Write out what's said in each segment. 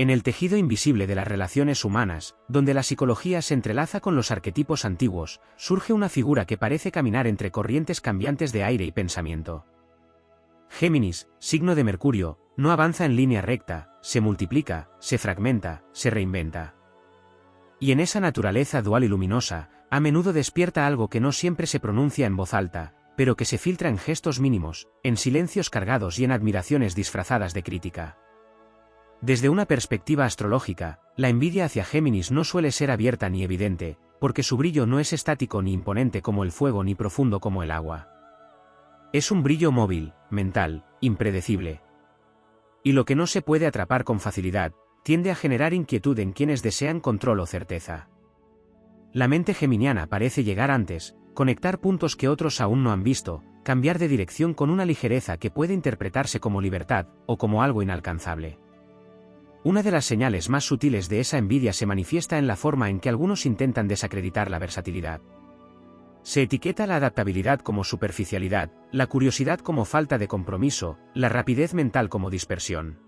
En el tejido invisible de las relaciones humanas, donde la psicología se entrelaza con los arquetipos antiguos, surge una figura que parece caminar entre corrientes cambiantes de aire y pensamiento. Géminis, signo de Mercurio, no avanza en línea recta, se multiplica, se fragmenta, se reinventa. Y en esa naturaleza dual y luminosa, a menudo despierta algo que no siempre se pronuncia en voz alta, pero que se filtra en gestos mínimos, en silencios cargados y en admiraciones disfrazadas de crítica. Desde una perspectiva astrológica, la envidia hacia Géminis no suele ser abierta ni evidente, porque su brillo no es estático ni imponente como el fuego ni profundo como el agua. Es un brillo móvil, mental, impredecible. Y lo que no se puede atrapar con facilidad, tiende a generar inquietud en quienes desean control o certeza. La mente geminiana parece llegar antes, conectar puntos que otros aún no han visto, cambiar de dirección con una ligereza que puede interpretarse como libertad, o como algo inalcanzable. Una de las señales más sutiles de esa envidia se manifiesta en la forma en que algunos intentan desacreditar la versatilidad. Se etiqueta la adaptabilidad como superficialidad, la curiosidad como falta de compromiso, la rapidez mental como dispersión.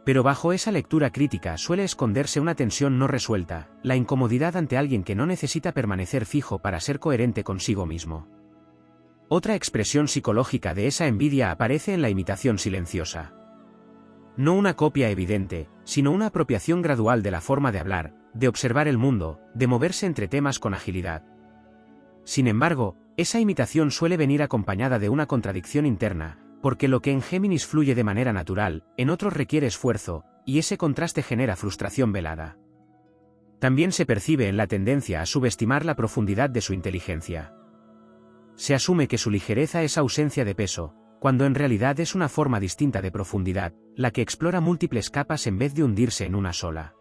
Pero bajo esa lectura crítica suele esconderse una tensión no resuelta, la incomodidad ante alguien que no necesita permanecer fijo para ser coherente consigo mismo. Otra expresión psicológica de esa envidia aparece en la imitación silenciosa. No una copia evidente, sino una apropiación gradual de la forma de hablar, de observar el mundo, de moverse entre temas con agilidad. Sin embargo, esa imitación suele venir acompañada de una contradicción interna, porque lo que en Géminis fluye de manera natural, en otros requiere esfuerzo, y ese contraste genera frustración velada. También se percibe en la tendencia a subestimar la profundidad de su inteligencia. Se asume que su ligereza es ausencia de peso, cuando en realidad es una forma distinta de profundidad, la que explora múltiples capas en vez de hundirse en una sola.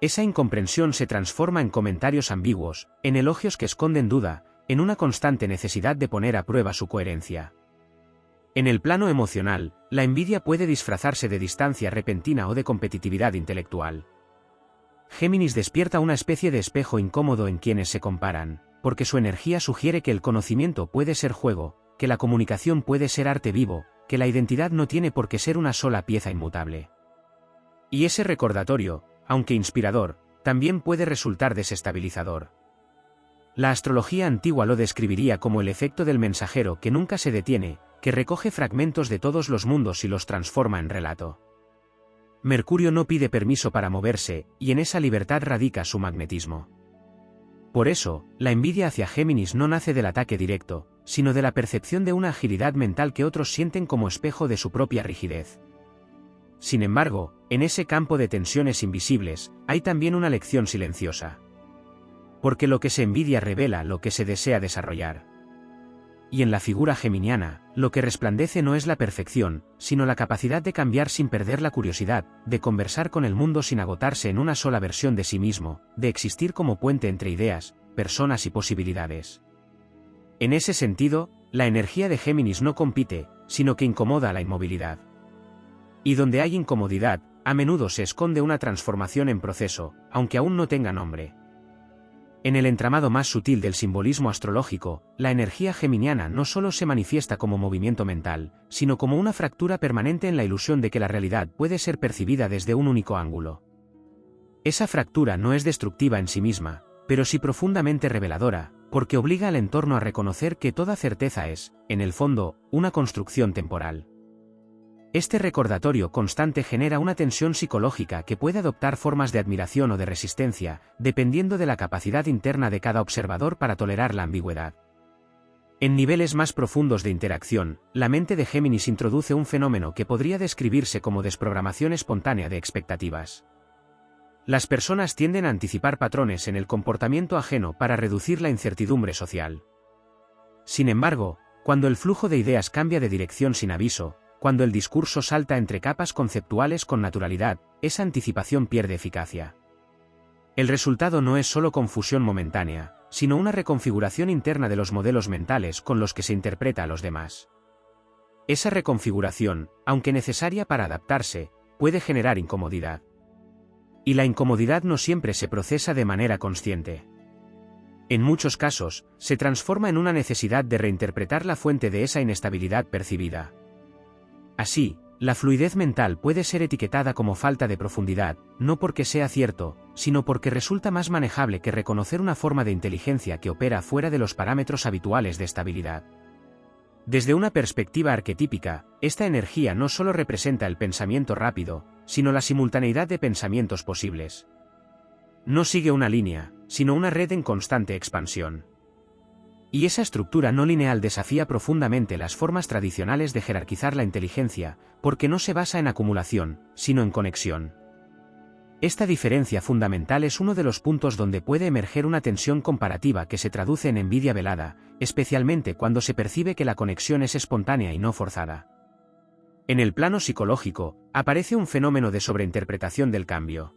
Esa incomprensión se transforma en comentarios ambiguos, en elogios que esconden duda, en una constante necesidad de poner a prueba su coherencia. En el plano emocional, la envidia puede disfrazarse de distancia repentina o de competitividad intelectual. Géminis despierta una especie de espejo incómodo en quienes se comparan, porque su energía sugiere que el conocimiento puede ser juego, que la comunicación puede ser arte vivo, que la identidad no tiene por qué ser una sola pieza inmutable. Y ese recordatorio, aunque inspirador, también puede resultar desestabilizador. La astrología antigua lo describiría como el efecto del mensajero que nunca se detiene, que recoge fragmentos de todos los mundos y los transforma en relato. Mercurio no pide permiso para moverse, y en esa libertad radica su magnetismo. Por eso, la envidia hacia Géminis no nace del ataque directo, sino de la percepción de una agilidad mental que otros sienten como espejo de su propia rigidez. Sin embargo, en ese campo de tensiones invisibles, hay también una lección silenciosa. Porque lo que se envidia revela lo que se desea desarrollar. Y en la figura geminiana, lo que resplandece no es la perfección, sino la capacidad de cambiar sin perder la curiosidad, de conversar con el mundo sin agotarse en una sola versión de sí mismo, de existir como puente entre ideas, personas y posibilidades. En ese sentido, la energía de Géminis no compite, sino que incomoda a la inmovilidad. Y donde hay incomodidad, a menudo se esconde una transformación en proceso, aunque aún no tenga nombre. En el entramado más sutil del simbolismo astrológico, la energía geminiana no solo se manifiesta como movimiento mental, sino como una fractura permanente en la ilusión de que la realidad puede ser percibida desde un único ángulo. Esa fractura no es destructiva en sí misma, pero sí profundamente reveladora, porque obliga al entorno a reconocer que toda certeza es, en el fondo, una construcción temporal. Este recordatorio constante genera una tensión psicológica que puede adoptar formas de admiración o de resistencia, dependiendo de la capacidad interna de cada observador para tolerar la ambigüedad. En niveles más profundos de interacción, la mente de Géminis introduce un fenómeno que podría describirse como desprogramación espontánea de expectativas. Las personas tienden a anticipar patrones en el comportamiento ajeno para reducir la incertidumbre social. Sin embargo, cuando el flujo de ideas cambia de dirección sin aviso, cuando el discurso salta entre capas conceptuales con naturalidad, esa anticipación pierde eficacia. El resultado no es solo confusión momentánea, sino una reconfiguración interna de los modelos mentales con los que se interpreta a los demás. Esa reconfiguración, aunque necesaria para adaptarse, puede generar incomodidad. Y la incomodidad no siempre se procesa de manera consciente. En muchos casos, se transforma en una necesidad de reinterpretar la fuente de esa inestabilidad percibida. Así, La fluidez mental puede ser etiquetada como falta de profundidad, no porque sea cierto, sino porque resulta más manejable que reconocer una forma de inteligencia que opera fuera de los parámetros habituales de estabilidad. Desde una perspectiva arquetípica, esta energía no solo representa el pensamiento rápido, sino la simultaneidad de pensamientos posibles. No sigue una línea, sino una red en constante expansión. Y esa estructura no lineal desafía profundamente las formas tradicionales de jerarquizar la inteligencia, porque no se basa en acumulación, sino en conexión. Esta diferencia fundamental es uno de los puntos donde puede emerger una tensión comparativa que se traduce en envidia velada, especialmente cuando se percibe que la conexión es espontánea y no forzada. En el plano psicológico, aparece un fenómeno de sobreinterpretación del cambio.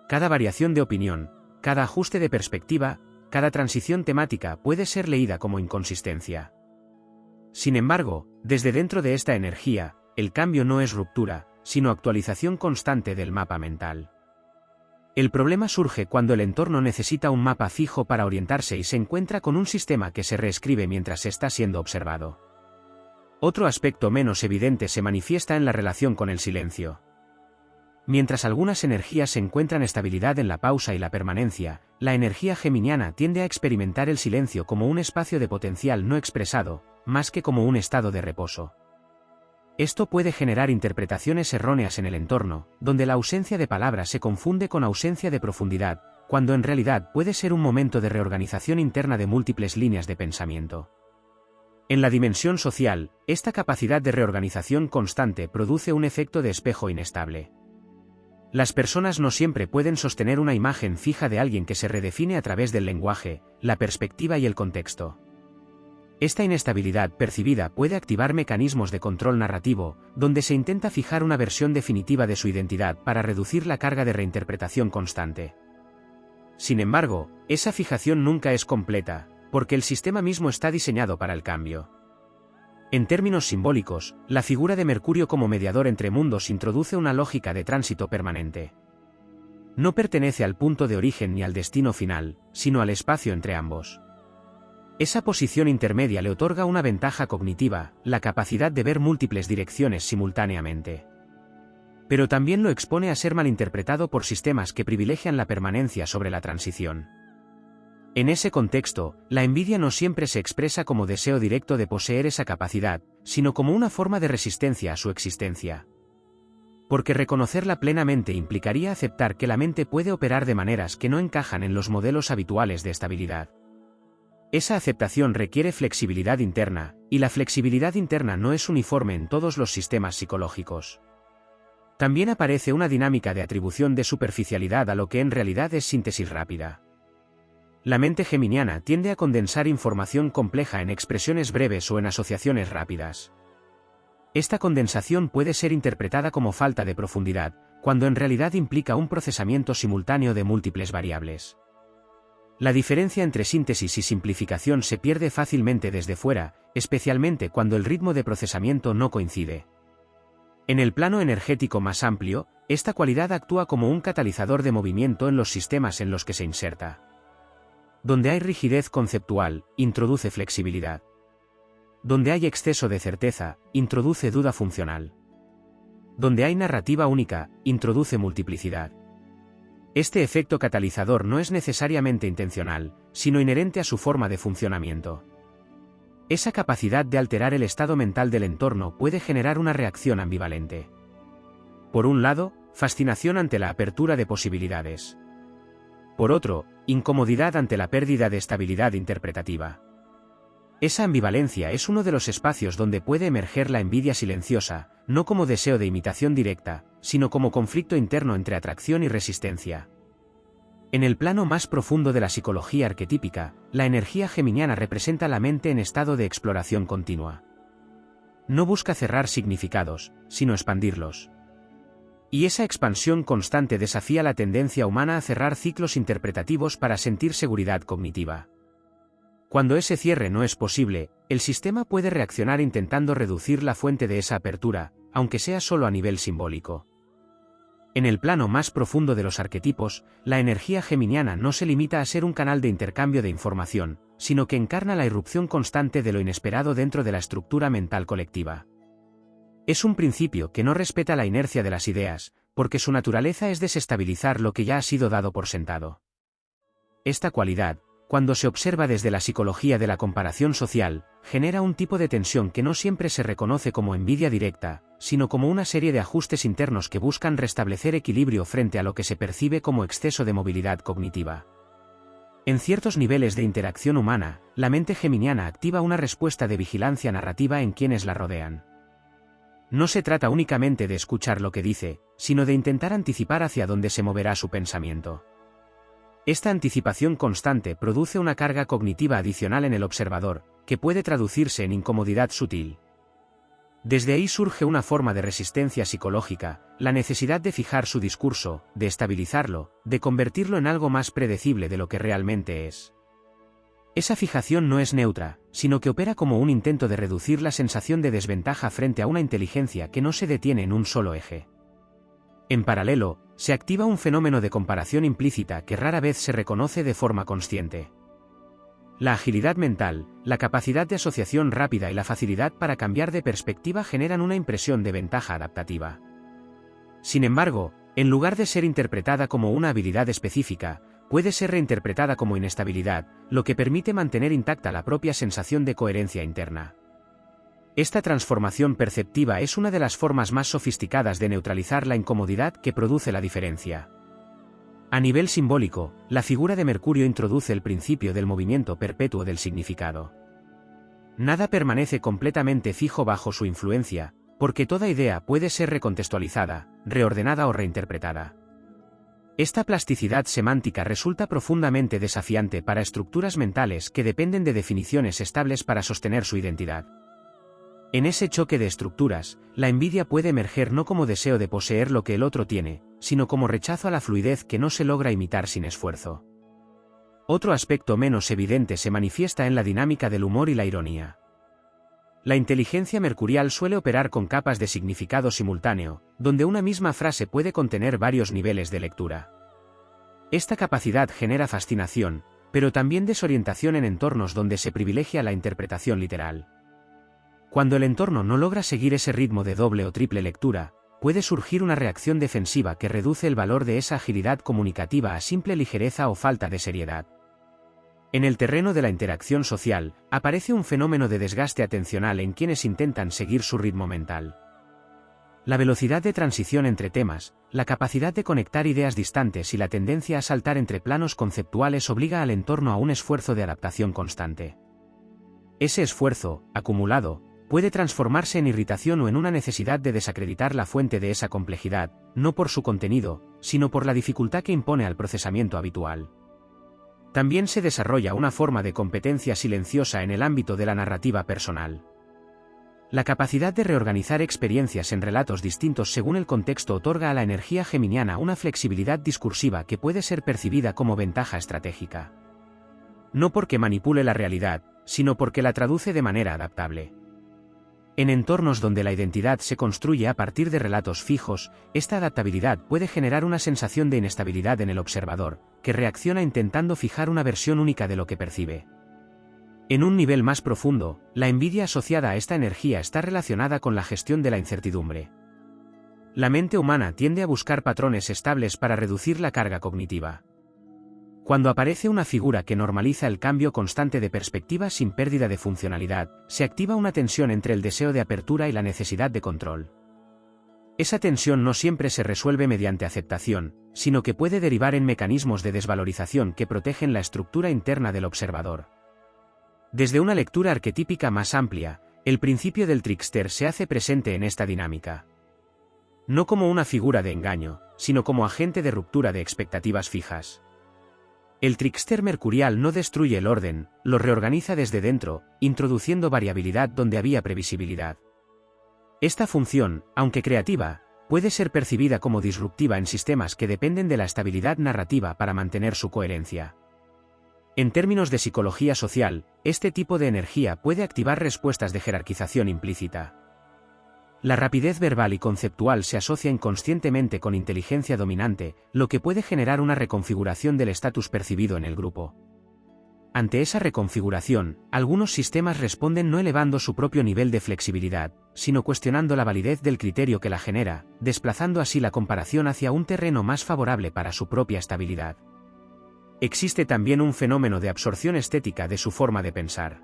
Cada variación de opinión, cada ajuste de perspectiva, cada transición temática puede ser leída como inconsistencia. Sin embargo, desde dentro de esta energía, el cambio no es ruptura, sino actualización constante del mapa mental. El problema surge cuando el entorno necesita un mapa fijo para orientarse y se encuentra con un sistema que se reescribe mientras está siendo observado. Otro aspecto menos evidente se manifiesta en la relación con el silencio. Mientras algunas energías encuentran estabilidad en la pausa y la permanencia, la energía geminiana tiende a experimentar el silencio como un espacio de potencial no expresado, más que como un estado de reposo. Esto puede generar interpretaciones erróneas en el entorno, donde la ausencia de palabras se confunde con ausencia de profundidad, cuando en realidad puede ser un momento de reorganización interna de múltiples líneas de pensamiento. En la dimensión social, esta capacidad de reorganización constante produce un efecto de espejo inestable. Las personas no siempre pueden sostener una imagen fija de alguien que se redefine a través del lenguaje, la perspectiva y el contexto. Esta inestabilidad percibida puede activar mecanismos de control narrativo, donde se intenta fijar una versión definitiva de su identidad para reducir la carga de reinterpretación constante. Sin embargo, esa fijación nunca es completa, porque el sistema mismo está diseñado para el cambio. En términos simbólicos, la figura de Mercurio como mediador entre mundos introduce una lógica de tránsito permanente. No pertenece al punto de origen ni al destino final, sino al espacio entre ambos. Esa posición intermedia le otorga una ventaja cognitiva, la capacidad de ver múltiples direcciones simultáneamente. Pero también lo expone a ser malinterpretado por sistemas que privilegian la permanencia sobre la transición. En ese contexto, la envidia no siempre se expresa como deseo directo de poseer esa capacidad, sino como una forma de resistencia a su existencia. Porque reconocerla plenamente implicaría aceptar que la mente puede operar de maneras que no encajan en los modelos habituales de estabilidad. Esa aceptación requiere flexibilidad interna, y la flexibilidad interna no es uniforme en todos los sistemas psicológicos. También aparece una dinámica de atribución de superficialidad a lo que en realidad es síntesis rápida. La mente geminiana tiende a condensar información compleja en expresiones breves o en asociaciones rápidas. Esta condensación puede ser interpretada como falta de profundidad, cuando en realidad implica un procesamiento simultáneo de múltiples variables. La diferencia entre síntesis y simplificación se pierde fácilmente desde fuera, especialmente cuando el ritmo de procesamiento no coincide. En el plano energético más amplio, esta cualidad actúa como un catalizador de movimiento en los sistemas en los que se inserta. Donde hay rigidez conceptual, introduce flexibilidad. Donde hay exceso de certeza, introduce duda funcional. Donde hay narrativa única, introduce multiplicidad. Este efecto catalizador no es necesariamente intencional, sino inherente a su forma de funcionamiento. Esa capacidad de alterar el estado mental del entorno puede generar una reacción ambivalente. Por un lado, fascinación ante la apertura de posibilidades. Por otro, incomodidad ante la pérdida de estabilidad interpretativa. Esa ambivalencia es uno de los espacios donde puede emerger la envidia silenciosa, no como deseo de imitación directa, sino como conflicto interno entre atracción y resistencia. En el plano más profundo de la psicología arquetípica, la energía geminiana representa la mente en estado de exploración continua. No busca cerrar significados, sino expandirlos. Y esa expansión constante desafía la tendencia humana a cerrar ciclos interpretativos para sentir seguridad cognitiva. Cuando ese cierre no es posible, el sistema puede reaccionar intentando reducir la fuente de esa apertura, aunque sea solo a nivel simbólico. En el plano más profundo de los arquetipos, la energía geminiana no se limita a ser un canal de intercambio de información, sino que encarna la irrupción constante de lo inesperado dentro de la estructura mental colectiva. Es un principio que no respeta la inercia de las ideas, porque su naturaleza es desestabilizar lo que ya ha sido dado por sentado. Esta cualidad, cuando se observa desde la psicología de la comparación social, genera un tipo de tensión que no siempre se reconoce como envidia directa, sino como una serie de ajustes internos que buscan restablecer equilibrio frente a lo que se percibe como exceso de movilidad cognitiva. En ciertos niveles de interacción humana, la mente geminiana activa una respuesta de vigilancia narrativa en quienes la rodean. No se trata únicamente de escuchar lo que dice, sino de intentar anticipar hacia dónde se moverá su pensamiento. Esta anticipación constante produce una carga cognitiva adicional en el observador, que puede traducirse en incomodidad sutil. Desde ahí surge una forma de resistencia psicológica, la necesidad de fijar su discurso, de estabilizarlo, de convertirlo en algo más predecible de lo que realmente es. Esa fijación no es neutra, sino que opera como un intento de reducir la sensación de desventaja frente a una inteligencia que no se detiene en un solo eje. En paralelo, se activa un fenómeno de comparación implícita que rara vez se reconoce de forma consciente. La agilidad mental, la capacidad de asociación rápida y la facilidad para cambiar de perspectiva generan una impresión de ventaja adaptativa. Sin embargo, en lugar de ser interpretada como una habilidad específica, puede ser reinterpretada como inestabilidad, lo que permite mantener intacta la propia sensación de coherencia interna. Esta transformación perceptiva es una de las formas más sofisticadas de neutralizar la incomodidad que produce la diferencia. A nivel simbólico, la figura de Mercurio introduce el principio del movimiento perpetuo del significado. Nada permanece completamente fijo bajo su influencia, porque toda idea puede ser recontextualizada, reordenada o reinterpretada. Esta plasticidad semántica resulta profundamente desafiante para estructuras mentales que dependen de definiciones estables para sostener su identidad. En ese choque de estructuras, la envidia puede emerger no como deseo de poseer lo que el otro tiene, sino como rechazo a la fluidez que no se logra imitar sin esfuerzo. Otro aspecto menos evidente se manifiesta en la dinámica del humor y la ironía. La inteligencia mercurial suele operar con capas de significado simultáneo, donde una misma frase puede contener varios niveles de lectura. Esta capacidad genera fascinación, pero también desorientación en entornos donde se privilegia la interpretación literal. Cuando el entorno no logra seguir ese ritmo de doble o triple lectura, puede surgir una reacción defensiva que reduce el valor de esa agilidad comunicativa a simple ligereza o falta de seriedad. En el terreno de la interacción social, aparece un fenómeno de desgaste atencional en quienes intentan seguir su ritmo mental. La velocidad de transición entre temas, la capacidad de conectar ideas distantes y la tendencia a saltar entre planos conceptuales obliga al entorno a un esfuerzo de adaptación constante. Ese esfuerzo, acumulado, puede transformarse en irritación o en una necesidad de desacreditar la fuente de esa complejidad, no por su contenido, sino por la dificultad que impone al procesamiento habitual. También se desarrolla una forma de competencia silenciosa en el ámbito de la narrativa personal. La capacidad de reorganizar experiencias en relatos distintos según el contexto otorga a la energía geminiana una flexibilidad discursiva que puede ser percibida como ventaja estratégica. No porque manipule la realidad, sino porque la traduce de manera adaptable. En entornos donde la identidad se construye a partir de relatos fijos, esta adaptabilidad puede generar una sensación de inestabilidad en el observador, que reacciona intentando fijar una versión única de lo que percibe. En un nivel más profundo, la envidia asociada a esta energía está relacionada con la gestión de la incertidumbre. La mente humana tiende a buscar patrones estables para reducir la carga cognitiva. Cuando aparece una figura que normaliza el cambio constante de perspectiva sin pérdida de funcionalidad, se activa una tensión entre el deseo de apertura y la necesidad de control. Esa tensión no siempre se resuelve mediante aceptación, sino que puede derivar en mecanismos de desvalorización que protegen la estructura interna del observador. Desde una lectura arquetípica más amplia, el principio del trickster se hace presente en esta dinámica. No como una figura de engaño, sino como agente de ruptura de expectativas fijas. El trickster mercurial no destruye el orden, lo reorganiza desde dentro, introduciendo variabilidad donde había previsibilidad. Esta función, aunque creativa, puede ser percibida como disruptiva en sistemas que dependen de la estabilidad narrativa para mantener su coherencia. En términos de psicología social, este tipo de energía puede activar respuestas de jerarquización implícita. La rapidez verbal y conceptual se asocia inconscientemente con inteligencia dominante, lo que puede generar una reconfiguración del estatus percibido en el grupo. Ante esa reconfiguración, algunos sistemas responden no elevando su propio nivel de flexibilidad, sino cuestionando la validez del criterio que la genera, desplazando así la comparación hacia un terreno más favorable para su propia estabilidad. Existe también un fenómeno de absorción estética de su forma de pensar.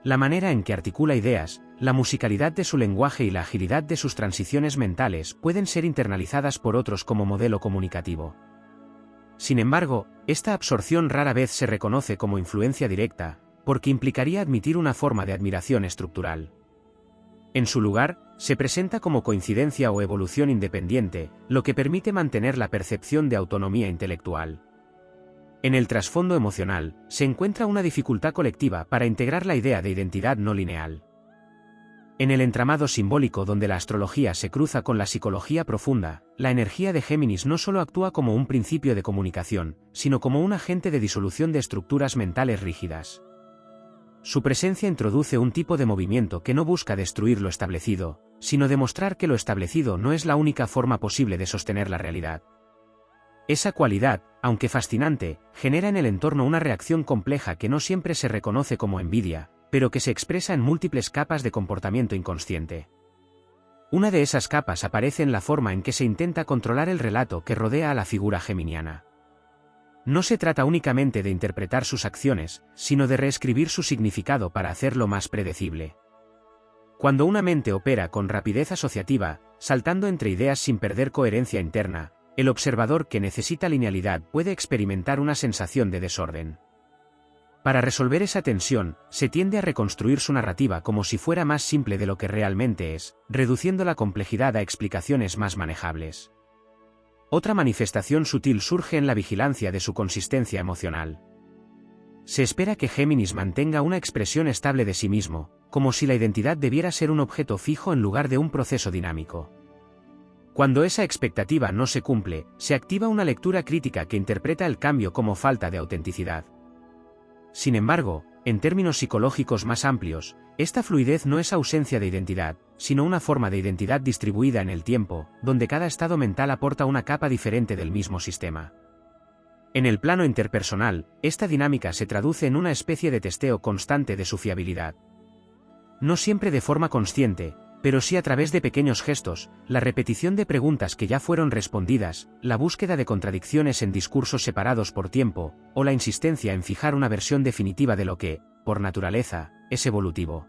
La manera en que articula ideas, la musicalidad de su lenguaje y la agilidad de sus transiciones mentales pueden ser internalizadas por otros como modelo comunicativo. Sin embargo, esta absorción rara vez se reconoce como influencia directa, porque implicaría admitir una forma de admiración estructural. En su lugar, se presenta como coincidencia o evolución independiente, lo que permite mantener la percepción de autonomía intelectual. En el trasfondo emocional, se encuentra una dificultad colectiva para integrar la idea de identidad no lineal. En el entramado simbólico donde la astrología se cruza con la psicología profunda, la energía de Géminis no solo actúa como un principio de comunicación, sino como un agente de disolución de estructuras mentales rígidas. Su presencia introduce un tipo de movimiento que no busca destruir lo establecido, sino demostrar que lo establecido no es la única forma posible de sostener la realidad. Esa cualidad, aunque fascinante, genera en el entorno una reacción compleja que no siempre se reconoce como envidia, pero que se expresa en múltiples capas de comportamiento inconsciente. Una de esas capas aparece en la forma en que se intenta controlar el relato que rodea a la figura geminiana. No se trata únicamente de interpretar sus acciones, sino de reescribir su significado para hacerlo más predecible. Cuando una mente opera con rapidez asociativa, saltando entre ideas sin perder coherencia interna, el observador que necesita linealidad puede experimentar una sensación de desorden. Para resolver esa tensión, se tiende a reconstruir su narrativa como si fuera más simple de lo que realmente es, reduciendo la complejidad a explicaciones más manejables. Otra manifestación sutil surge en la vigilancia de su consistencia emocional. Se espera que Géminis mantenga una expresión estable de sí mismo, como si la identidad debiera ser un objeto fijo en lugar de un proceso dinámico. Cuando esa expectativa no se cumple, se activa una lectura crítica que interpreta el cambio como falta de autenticidad. Sin embargo, en términos psicológicos más amplios, esta fluidez no es ausencia de identidad, sino una forma de identidad distribuida en el tiempo, donde cada estado mental aporta una capa diferente del mismo sistema. En el plano interpersonal, esta dinámica se traduce en una especie de testeo constante de su fiabilidad. No siempre de forma consciente, pero sí a través de pequeños gestos, la repetición de preguntas que ya fueron respondidas, la búsqueda de contradicciones en discursos separados por tiempo, o la insistencia en fijar una versión definitiva de lo que, por naturaleza, es evolutivo.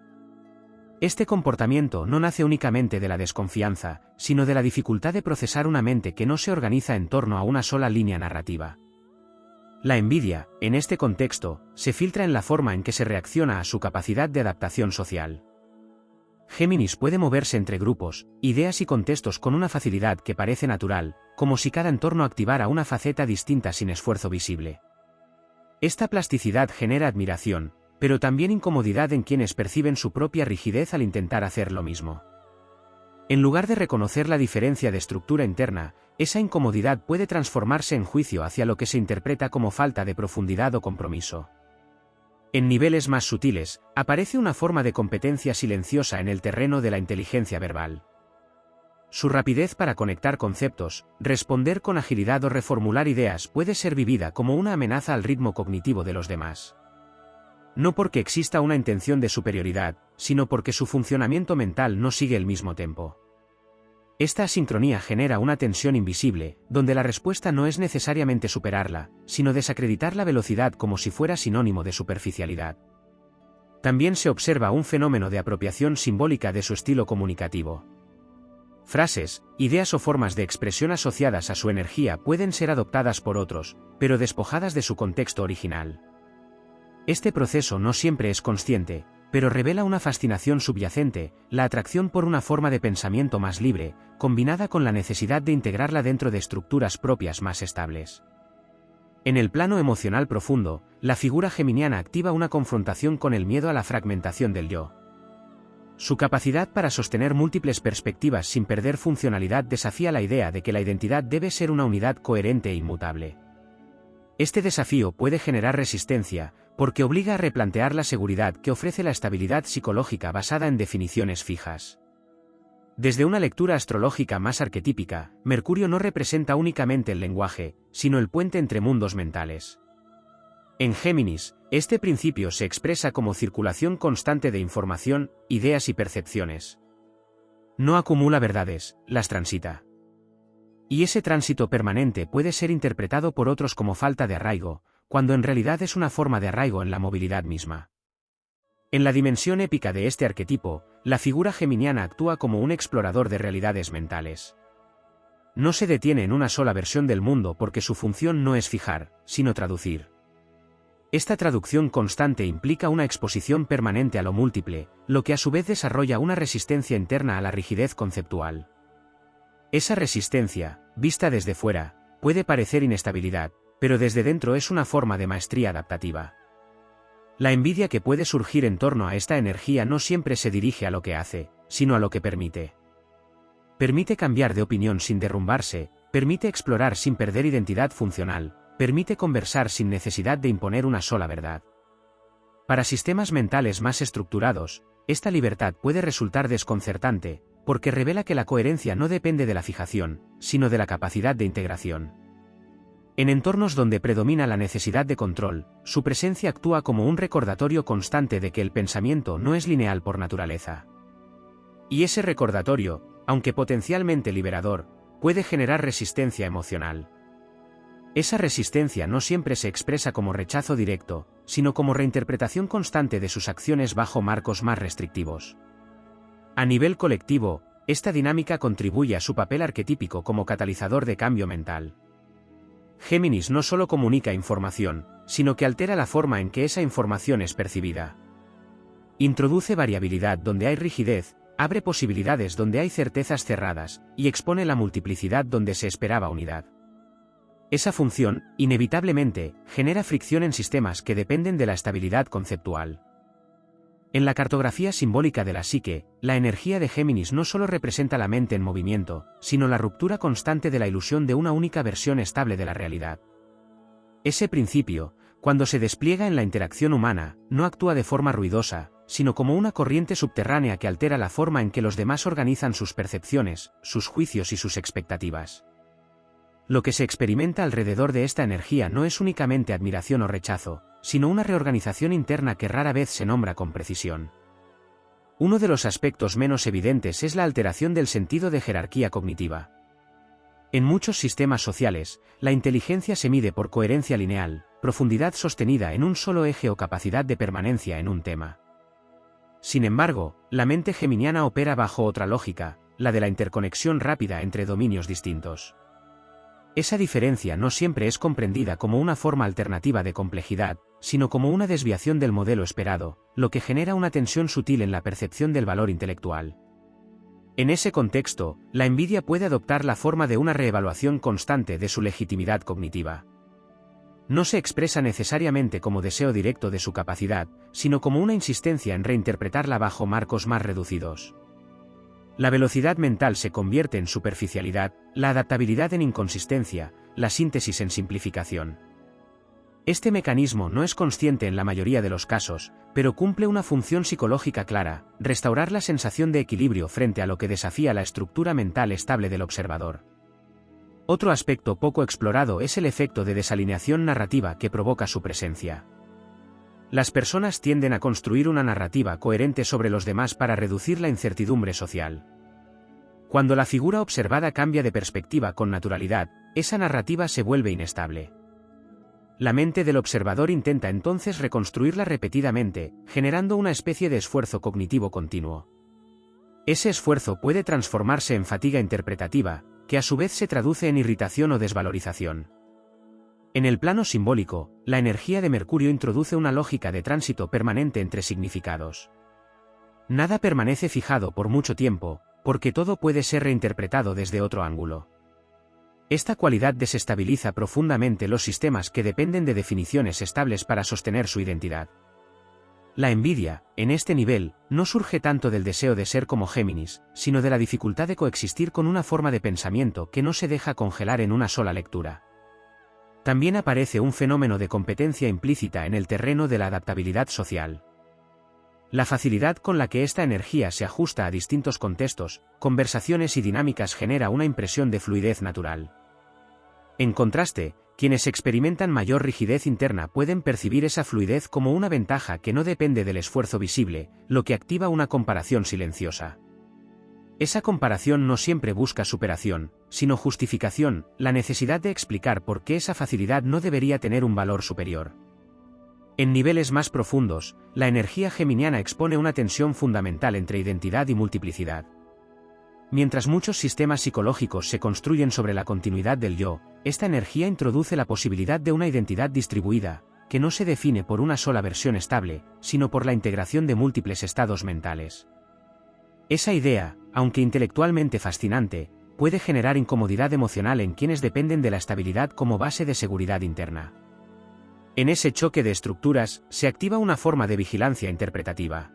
Este comportamiento no nace únicamente de la desconfianza, sino de la dificultad de procesar una mente que no se organiza en torno a una sola línea narrativa. La envidia, en este contexto, se filtra en la forma en que se reacciona a su capacidad de adaptación social. Géminis puede moverse entre grupos, ideas y contextos con una facilidad que parece natural, como si cada entorno activara una faceta distinta sin esfuerzo visible. Esta plasticidad genera admiración, pero también incomodidad en quienes perciben su propia rigidez al intentar hacer lo mismo. En lugar de reconocer la diferencia de estructura interna, esa incomodidad puede transformarse en juicio hacia lo que se interpreta como falta de profundidad o compromiso. En niveles más sutiles, aparece una forma de competencia silenciosa en el terreno de la inteligencia verbal. Su rapidez para conectar conceptos, responder con agilidad o reformular ideas puede ser vivida como una amenaza al ritmo cognitivo de los demás. No porque exista una intención de superioridad, sino porque su funcionamiento mental no sigue el mismo tempo. Esta asincronía genera una tensión invisible, donde la respuesta no es necesariamente superarla, sino desacreditar la velocidad como si fuera sinónimo de superficialidad. También se observa un fenómeno de apropiación simbólica de su estilo comunicativo. Frases, ideas o formas de expresión asociadas a su energía pueden ser adoptadas por otros, pero despojadas de su contexto original. Este proceso no siempre es consciente, pero revela una fascinación subyacente, la atracción por una forma de pensamiento más libre, combinada con la necesidad de integrarla dentro de estructuras propias más estables. En el plano emocional profundo, la figura geminiana activa una confrontación con el miedo a la fragmentación del yo. Su capacidad para sostener múltiples perspectivas sin perder funcionalidad desafía la idea de que la identidad debe ser una unidad coherente e inmutable. Este desafío puede generar resistencia, porque obliga a replantear la seguridad que ofrece la estabilidad psicológica basada en definiciones fijas. Desde una lectura astrológica más arquetípica, Mercurio no representa únicamente el lenguaje, sino el puente entre mundos mentales. En Géminis, este principio se expresa como circulación constante de información, ideas y percepciones. No acumula verdades, las transita. Y ese tránsito permanente puede ser interpretado por otros como falta de arraigo, cuando en realidad es una forma de arraigo en la movilidad misma. En la dimensión épica de este arquetipo, la figura geminiana actúa como un explorador de realidades mentales. No se detiene en una sola versión del mundo porque su función no es fijar, sino traducir. Esta traducción constante implica una exposición permanente a lo múltiple, lo que a su vez desarrolla una resistencia interna a la rigidez conceptual. Esa resistencia, vista desde fuera, puede parecer inestabilidad, pero desde dentro es una forma de maestría adaptativa. La envidia que puede surgir en torno a esta energía no siempre se dirige a lo que hace, sino a lo que permite. Permite cambiar de opinión sin derrumbarse, permite explorar sin perder identidad funcional, permite conversar sin necesidad de imponer una sola verdad. Para sistemas mentales más estructurados, esta libertad puede resultar desconcertante, porque revela que la coherencia no depende de la fijación, sino de la capacidad de integración. En entornos donde predomina la necesidad de control, su presencia actúa como un recordatorio constante de que el pensamiento no es lineal por naturaleza. Y ese recordatorio, aunque potencialmente liberador, puede generar resistencia emocional. Esa resistencia no siempre se expresa como rechazo directo, sino como reinterpretación constante de sus acciones bajo marcos más restrictivos. A nivel colectivo, esta dinámica contribuye a su papel arquetípico como catalizador de cambio mental. Géminis no solo comunica información, sino que altera la forma en que esa información es percibida. Introduce variabilidad donde hay rigidez, abre posibilidades donde hay certezas cerradas, y expone la multiplicidad donde se esperaba unidad. Esa función, inevitablemente, genera fricción en sistemas que dependen de la estabilidad conceptual. En la cartografía simbólica de la psique, la energía de Géminis no solo representa la mente en movimiento, sino la ruptura constante de la ilusión de una única versión estable de la realidad. Ese principio, cuando se despliega en la interacción humana, no actúa de forma ruidosa, sino como una corriente subterránea que altera la forma en que los demás organizan sus percepciones, sus juicios y sus expectativas. Lo que se experimenta alrededor de esta energía no es únicamente admiración o rechazo, sino una reorganización interna que rara vez se nombra con precisión. Uno de los aspectos menos evidentes es la alteración del sentido de jerarquía cognitiva. En muchos sistemas sociales, la inteligencia se mide por coherencia lineal, profundidad sostenida en un solo eje o capacidad de permanencia en un tema. Sin embargo, la mente geminiana opera bajo otra lógica, la de la interconexión rápida entre dominios distintos. Esa diferencia no siempre es comprendida como una forma alternativa de complejidad, sino como una desviación del modelo esperado, lo que genera una tensión sutil en la percepción del valor intelectual. En ese contexto, la envidia puede adoptar la forma de una reevaluación constante de su legitimidad cognitiva. No se expresa necesariamente como deseo directo de su capacidad, sino como una insistencia en reinterpretarla bajo marcos más reducidos. La velocidad mental se convierte en superficialidad, la adaptabilidad en inconsistencia, la síntesis en simplificación. Este mecanismo no es consciente en la mayoría de los casos, pero cumple una función psicológica clara: restaurar la sensación de equilibrio frente a lo que desafía la estructura mental estable del observador. Otro aspecto poco explorado es el efecto de desalineación narrativa que provoca su presencia. Las personas tienden a construir una narrativa coherente sobre los demás para reducir la incertidumbre social. Cuando la figura observada cambia de perspectiva con naturalidad, esa narrativa se vuelve inestable. La mente del observador intenta entonces reconstruirla repetidamente, generando una especie de esfuerzo cognitivo continuo. Ese esfuerzo puede transformarse en fatiga interpretativa, que a su vez se traduce en irritación o desvalorización. En el plano simbólico, la energía de Mercurio introduce una lógica de tránsito permanente entre significados. Nada permanece fijado por mucho tiempo, porque todo puede ser reinterpretado desde otro ángulo. Esta cualidad desestabiliza profundamente los sistemas que dependen de definiciones estables para sostener su identidad. La envidia, en este nivel, no surge tanto del deseo de ser como Géminis, sino de la dificultad de coexistir con una forma de pensamiento que no se deja congelar en una sola lectura. También aparece un fenómeno de competencia implícita en el terreno de la adaptabilidad social. La facilidad con la que esta energía se ajusta a distintos contextos, conversaciones y dinámicas genera una impresión de fluidez natural. En contraste, quienes experimentan mayor rigidez interna pueden percibir esa fluidez como una ventaja que no depende del esfuerzo visible, lo que activa una comparación silenciosa. Esa comparación no siempre busca superación, sino justificación, la necesidad de explicar por qué esa facilidad no debería tener un valor superior. En niveles más profundos, la energía geminiana expone una tensión fundamental entre identidad y multiplicidad. Mientras muchos sistemas psicológicos se construyen sobre la continuidad del yo, esta energía introduce la posibilidad de una identidad distribuida, que no se define por una sola versión estable, sino por la integración de múltiples estados mentales. Esa idea, aunque intelectualmente fascinante, puede generar incomodidad emocional en quienes dependen de la estabilidad como base de seguridad interna. En ese choque de estructuras, se activa una forma de vigilancia interpretativa.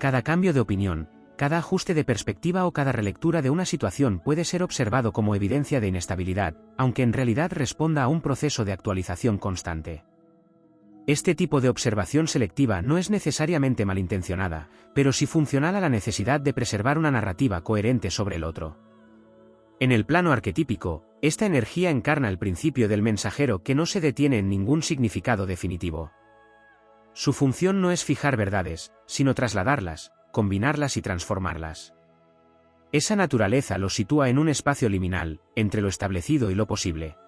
Cada cambio de opinión, cada ajuste de perspectiva o cada relectura de una situación puede ser observado como evidencia de inestabilidad, aunque en realidad responda a un proceso de actualización constante. Este tipo de observación selectiva no es necesariamente malintencionada, pero sí funcional a la necesidad de preservar una narrativa coherente sobre el otro. En el plano arquetípico, esta energía encarna el principio del mensajero que no se detiene en ningún significado definitivo. Su función no es fijar verdades, sino trasladarlas, combinarlas y transformarlas. Esa naturaleza lo sitúa en un espacio liminal, entre lo establecido y lo posible.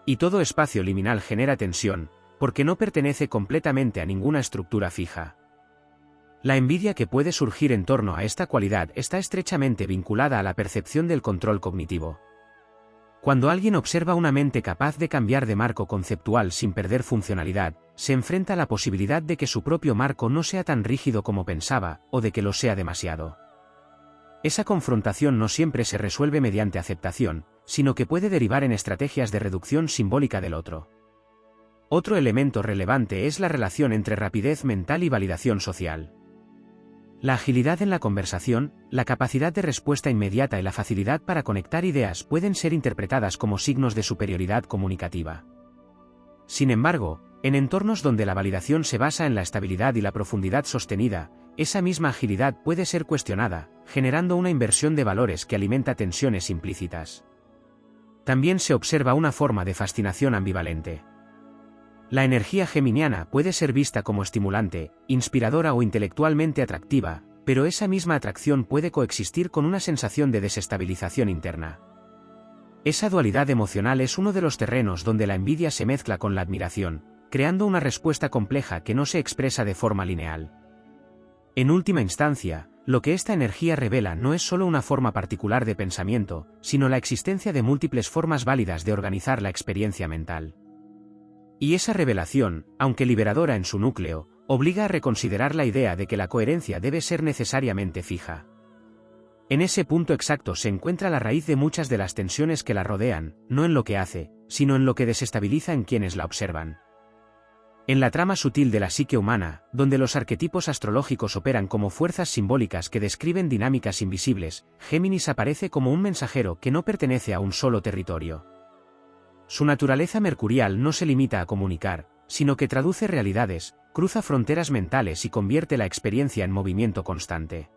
Y todo espacio liminal genera tensión, porque no pertenece completamente a ninguna estructura fija. La envidia que puede surgir en torno a esta cualidad está estrechamente vinculada a la percepción del control cognitivo. Cuando alguien observa una mente capaz de cambiar de marco conceptual sin perder funcionalidad, se enfrenta a la posibilidad de que su propio marco no sea tan rígido como pensaba, o de que lo sea demasiado. Esa confrontación no siempre se resuelve mediante aceptación, sino que puede derivar en estrategias de reducción simbólica del otro. Otro elemento relevante es la relación entre rapidez mental y validación social. La agilidad en la conversación, la capacidad de respuesta inmediata y la facilidad para conectar ideas pueden ser interpretadas como signos de superioridad comunicativa. Sin embargo, en entornos donde la validación se basa en la estabilidad y la profundidad sostenida, esa misma agilidad puede ser cuestionada, generando una inversión de valores que alimenta tensiones implícitas. También se observa una forma de fascinación ambivalente. La energía geminiana puede ser vista como estimulante, inspiradora o intelectualmente atractiva, pero esa misma atracción puede coexistir con una sensación de desestabilización interna. Esa dualidad emocional es uno de los terrenos donde la envidia se mezcla con la admiración, creando una respuesta compleja que no se expresa de forma lineal. En última instancia, lo que esta energía revela no es solo una forma particular de pensamiento, sino la existencia de múltiples formas válidas de organizar la experiencia mental. Y esa revelación, aunque liberadora en su núcleo, obliga a reconsiderar la idea de que la coherencia debe ser necesariamente fija. En ese punto exacto se encuentra la raíz de muchas de las tensiones que la rodean, no en lo que hace, sino en lo que desestabiliza en quienes la observan. En la trama sutil de la psique humana, donde los arquetipos astrológicos operan como fuerzas simbólicas que describen dinámicas invisibles, Géminis aparece como un mensajero que no pertenece a un solo territorio. Su naturaleza mercurial no se limita a comunicar, sino que traduce realidades, cruza fronteras mentales y convierte la experiencia en movimiento constante.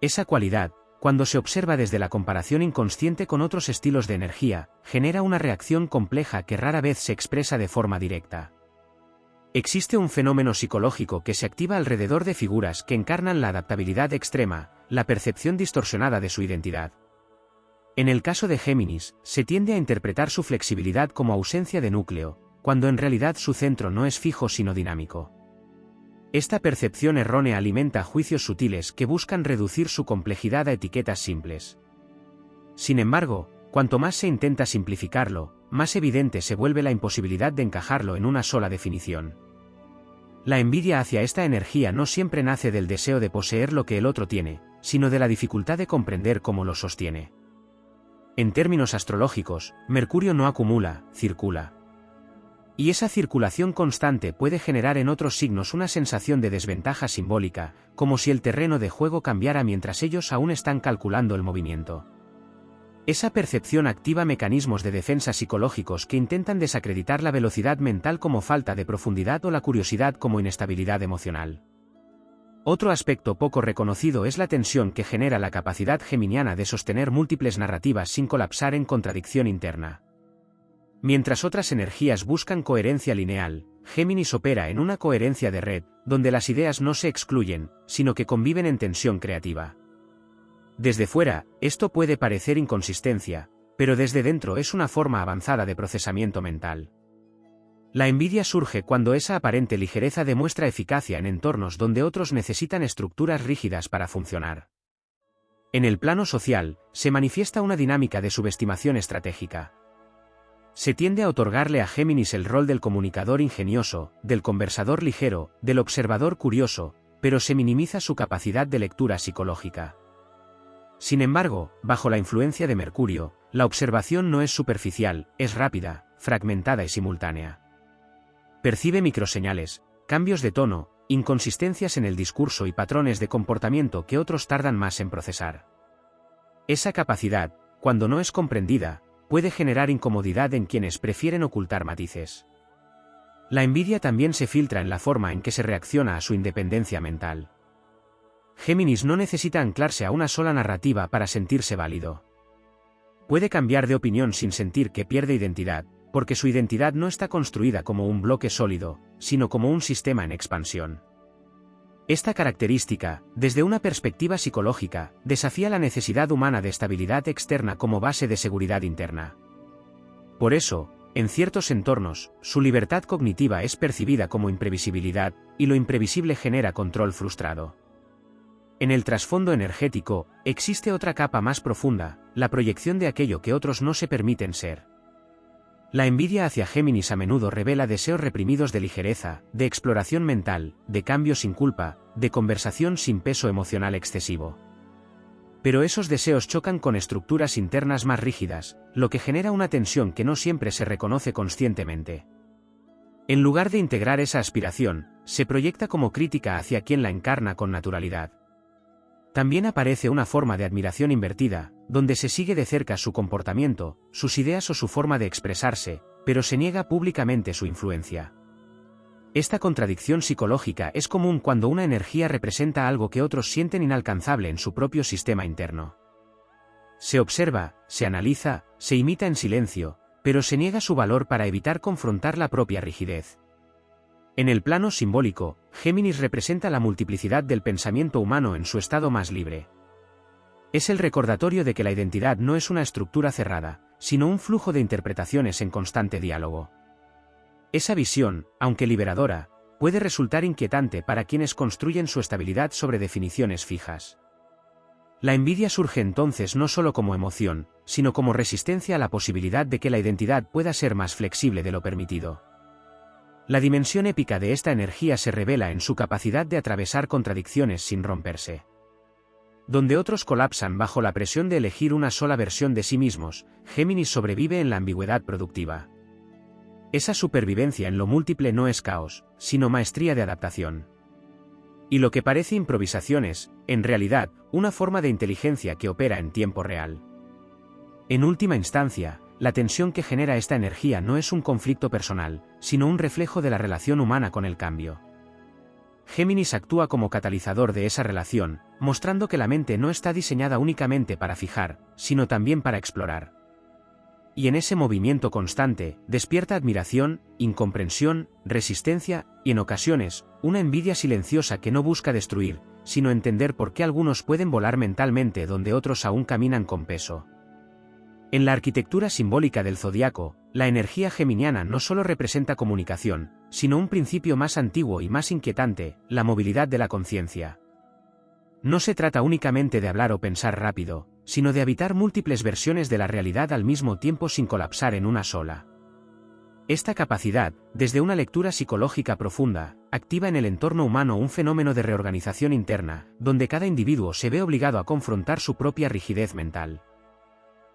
Esa cualidad, cuando se observa desde la comparación inconsciente con otros estilos de energía, genera una reacción compleja que rara vez se expresa de forma directa. Existe un fenómeno psicológico que se activa alrededor de figuras que encarnan la adaptabilidad extrema, la percepción distorsionada de su identidad. En el caso de Géminis, se tiende a interpretar su flexibilidad como ausencia de núcleo, cuando en realidad su centro no es fijo sino dinámico. Esta percepción errónea alimenta juicios sutiles que buscan reducir su complejidad a etiquetas simples. Sin embargo, cuanto más se intenta simplificarlo, más evidente se vuelve la imposibilidad de encajarlo en una sola definición. La envidia hacia esta energía no siempre nace del deseo de poseer lo que el otro tiene, sino de la dificultad de comprender cómo lo sostiene. En términos astrológicos, Mercurio no acumula, circula. Y esa circulación constante puede generar en otros signos una sensación de desventaja simbólica, como si el terreno de juego cambiara mientras ellos aún están calculando el movimiento. Esa percepción activa mecanismos de defensa psicológicos que intentan desacreditar la velocidad mental como falta de profundidad o la curiosidad como inestabilidad emocional. Otro aspecto poco reconocido es la tensión que genera la capacidad geminiana de sostener múltiples narrativas sin colapsar en contradicción interna. Mientras otras energías buscan coherencia lineal, Géminis opera en una coherencia de red, donde las ideas no se excluyen, sino que conviven en tensión creativa. Desde fuera, esto puede parecer inconsistencia, pero desde dentro es una forma avanzada de procesamiento mental. La envidia surge cuando esa aparente ligereza demuestra eficacia en entornos donde otros necesitan estructuras rígidas para funcionar. En el plano social, se manifiesta una dinámica de subestimación estratégica. Se tiende a otorgarle a Géminis el rol del comunicador ingenioso, del conversador ligero, del observador curioso, pero se minimiza su capacidad de lectura psicológica. Sin embargo, bajo la influencia de Mercurio, la observación no es superficial, es rápida, fragmentada y simultánea. Percibe microseñales, cambios de tono, inconsistencias en el discurso y patrones de comportamiento que otros tardan más en procesar. Esa capacidad, cuando no es comprendida, puede generar incomodidad en quienes prefieren ocultar matices. La envidia también se filtra en la forma en que se reacciona a su independencia mental. Géminis no necesita anclarse a una sola narrativa para sentirse válido. Puede cambiar de opinión sin sentir que pierde identidad, porque su identidad no está construida como un bloque sólido, sino como un sistema en expansión. Esta característica, desde una perspectiva psicológica, desafía la necesidad humana de estabilidad externa como base de seguridad interna. Por eso, en ciertos entornos, su libertad cognitiva es percibida como imprevisibilidad, y lo imprevisible genera control frustrado. En el trasfondo energético, existe otra capa más profunda, la proyección de aquello que otros no se permiten ser. La envidia hacia Géminis a menudo revela deseos reprimidos de ligereza, de exploración mental, de cambio sin culpa, de conversación sin peso emocional excesivo. Pero esos deseos chocan con estructuras internas más rígidas, lo que genera una tensión que no siempre se reconoce conscientemente. En lugar de integrar esa aspiración, se proyecta como crítica hacia quien la encarna con naturalidad. También aparece una forma de admiración invertida, donde se sigue de cerca su comportamiento, sus ideas o su forma de expresarse, pero se niega públicamente su influencia. Esta contradicción psicológica es común cuando una energía representa algo que otros sienten inalcanzable en su propio sistema interno. Se observa, se analiza, se imita en silencio, pero se niega su valor para evitar confrontar la propia rigidez. En el plano simbólico, Géminis representa la multiplicidad del pensamiento humano en su estado más libre. Es el recordatorio de que la identidad no es una estructura cerrada, sino un flujo de interpretaciones en constante diálogo. Esa visión, aunque liberadora, puede resultar inquietante para quienes construyen su estabilidad sobre definiciones fijas. La envidia surge entonces no solo como emoción, sino como resistencia a la posibilidad de que la identidad pueda ser más flexible de lo permitido. La dimensión épica de esta energía se revela en su capacidad de atravesar contradicciones sin romperse. Donde otros colapsan bajo la presión de elegir una sola versión de sí mismos, Géminis sobrevive en la ambigüedad productiva. Esa supervivencia en lo múltiple no es caos, sino maestría de adaptación. Y lo que parece improvisación es, en realidad, una forma de inteligencia que opera en tiempo real. En última instancia, la tensión que genera esta energía no es un conflicto personal, sino un reflejo de la relación humana con el cambio. Géminis actúa como catalizador de esa relación, mostrando que la mente no está diseñada únicamente para fijar, sino también para explorar. Y en ese movimiento constante, despierta admiración, incomprensión, resistencia, y en ocasiones, una envidia silenciosa que no busca destruir, sino entender por qué algunos pueden volar mentalmente donde otros aún caminan con peso. En la arquitectura simbólica del zodiaco, la energía geminiana no solo representa comunicación, sino un principio más antiguo y más inquietante, la movilidad de la conciencia. No se trata únicamente de hablar o pensar rápido, sino de habitar múltiples versiones de la realidad al mismo tiempo sin colapsar en una sola. Esta capacidad, desde una lectura psicológica profunda, activa en el entorno humano un fenómeno de reorganización interna, donde cada individuo se ve obligado a confrontar su propia rigidez mental.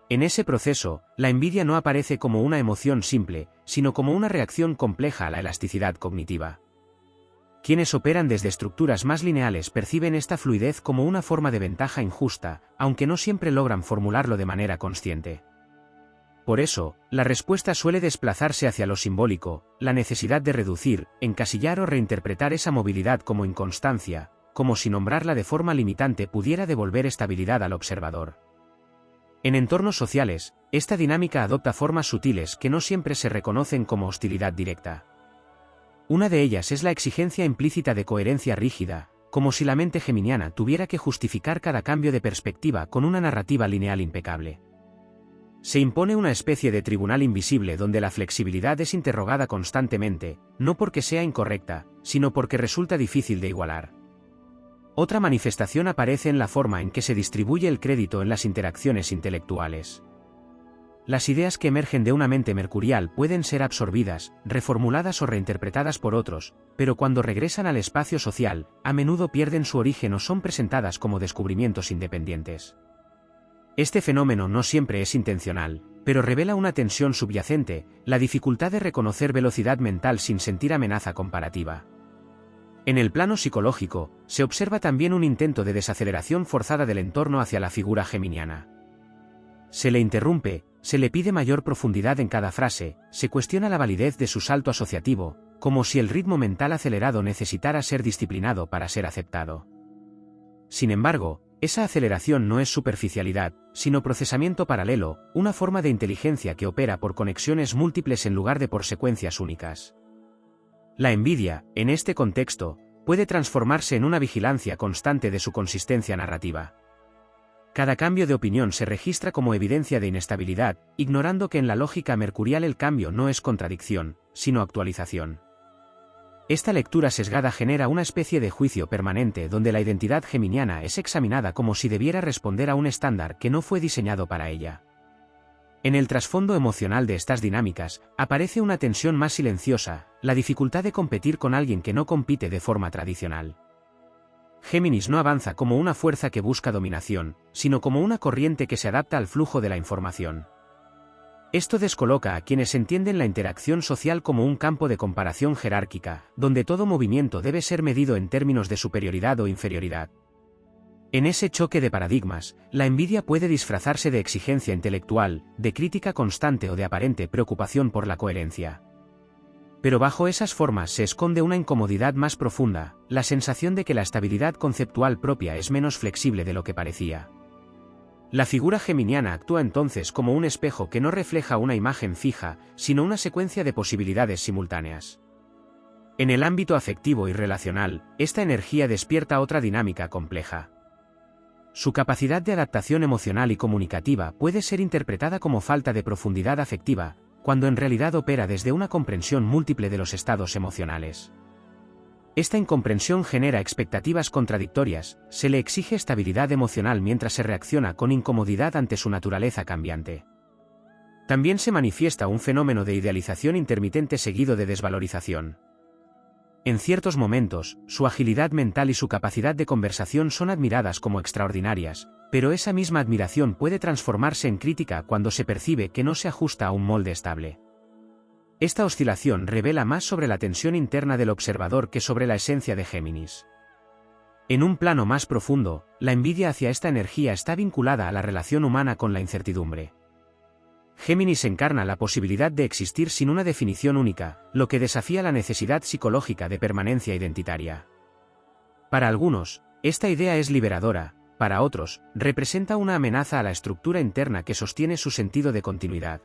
En ese proceso, la envidia no aparece como una emoción simple, sino como una reacción compleja a la elasticidad cognitiva. Quienes operan desde estructuras más lineales perciben esta fluidez como una forma de ventaja injusta, aunque no siempre logran formularlo de manera consciente. Por eso, la respuesta suele desplazarse hacia lo simbólico, la necesidad de reducir, encasillar o reinterpretar esa movilidad como inconstancia, como si nombrarla de forma limitante pudiera devolver estabilidad al observador. En entornos sociales, esta dinámica adopta formas sutiles que no siempre se reconocen como hostilidad directa. Una de ellas es la exigencia implícita de coherencia rígida, como si la mente geminiana tuviera que justificar cada cambio de perspectiva con una narrativa lineal impecable. Se impone una especie de tribunal invisible donde la flexibilidad es interrogada constantemente, no porque sea incorrecta, sino porque resulta difícil de igualar. Otra manifestación aparece en la forma en que se distribuye el crédito en las interacciones intelectuales. Las ideas que emergen de una mente mercurial pueden ser absorbidas, reformuladas o reinterpretadas por otros, pero cuando regresan al espacio social, a menudo pierden su origen o son presentadas como descubrimientos independientes. Este fenómeno no siempre es intencional, pero revela una tensión subyacente, la dificultad de reconocer velocidad mental sin sentir amenaza comparativa. En el plano psicológico, se observa también un intento de desaceleración forzada del entorno hacia la figura geminiana. Se le interrumpe, se le pide mayor profundidad en cada frase, se cuestiona la validez de su salto asociativo, como si el ritmo mental acelerado necesitara ser disciplinado para ser aceptado. Sin embargo, esa aceleración no es superficialidad, sino procesamiento paralelo, una forma de inteligencia que opera por conexiones múltiples en lugar de por secuencias únicas. La envidia, en este contexto, puede transformarse en una vigilancia constante de su consistencia narrativa. Cada cambio de opinión se registra como evidencia de inestabilidad, ignorando que en la lógica mercurial el cambio no es contradicción, sino actualización. Esta lectura sesgada genera una especie de juicio permanente donde la identidad geminiana es examinada como si debiera responder a un estándar que no fue diseñado para ella. En el trasfondo emocional de estas dinámicas, aparece una tensión más silenciosa, la dificultad de competir con alguien que no compite de forma tradicional. Géminis no avanza como una fuerza que busca dominación, sino como una corriente que se adapta al flujo de la información. Esto descoloca a quienes entienden la interacción social como un campo de comparación jerárquica, donde todo movimiento debe ser medido en términos de superioridad o inferioridad. En ese choque de paradigmas, la envidia puede disfrazarse de exigencia intelectual, de crítica constante o de aparente preocupación por la coherencia. Pero bajo esas formas se esconde una incomodidad más profunda, la sensación de que la estabilidad conceptual propia es menos flexible de lo que parecía. La figura geminiana actúa entonces como un espejo que no refleja una imagen fija, sino una secuencia de posibilidades simultáneas. En el ámbito afectivo y relacional, esta energía despierta otra dinámica compleja. Su capacidad de adaptación emocional y comunicativa puede ser interpretada como falta de profundidad afectiva, cuando en realidad opera desde una comprensión múltiple de los estados emocionales. Esta incomprensión genera expectativas contradictorias, se le exige estabilidad emocional mientras se reacciona con incomodidad ante su naturaleza cambiante. También se manifiesta un fenómeno de idealización intermitente seguido de desvalorización. En ciertos momentos, su agilidad mental y su capacidad de conversación son admiradas como extraordinarias, pero esa misma admiración puede transformarse en crítica cuando se percibe que no se ajusta a un molde estable. Esta oscilación revela más sobre la tensión interna del observador que sobre la esencia de Géminis. En un plano más profundo, la envidia hacia esta energía está vinculada a la relación humana con la incertidumbre. Géminis encarna la posibilidad de existir sin una definición única, lo que desafía la necesidad psicológica de permanencia identitaria. Para algunos, esta idea es liberadora, para otros, representa una amenaza a la estructura interna que sostiene su sentido de continuidad.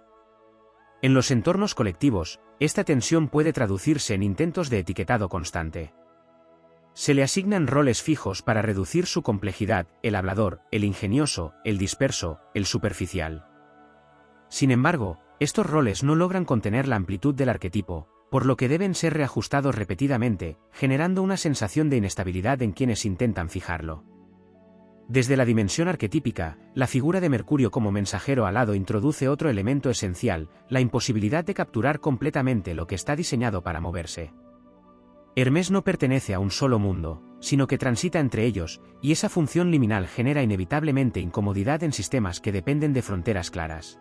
En los entornos colectivos, esta tensión puede traducirse en intentos de etiquetado constante. Se le asignan roles fijos para reducir su complejidad: el hablador, el ingenioso, el disperso, el superficial. Sin embargo, estos roles no logran contener la amplitud del arquetipo, por lo que deben ser reajustados repetidamente, generando una sensación de inestabilidad en quienes intentan fijarlo. Desde la dimensión arquetípica, la figura de Mercurio como mensajero alado introduce otro elemento esencial: la imposibilidad de capturar completamente lo que está diseñado para moverse. Hermes no pertenece a un solo mundo, sino que transita entre ellos, y esa función liminal genera inevitablemente incomodidad en sistemas que dependen de fronteras claras.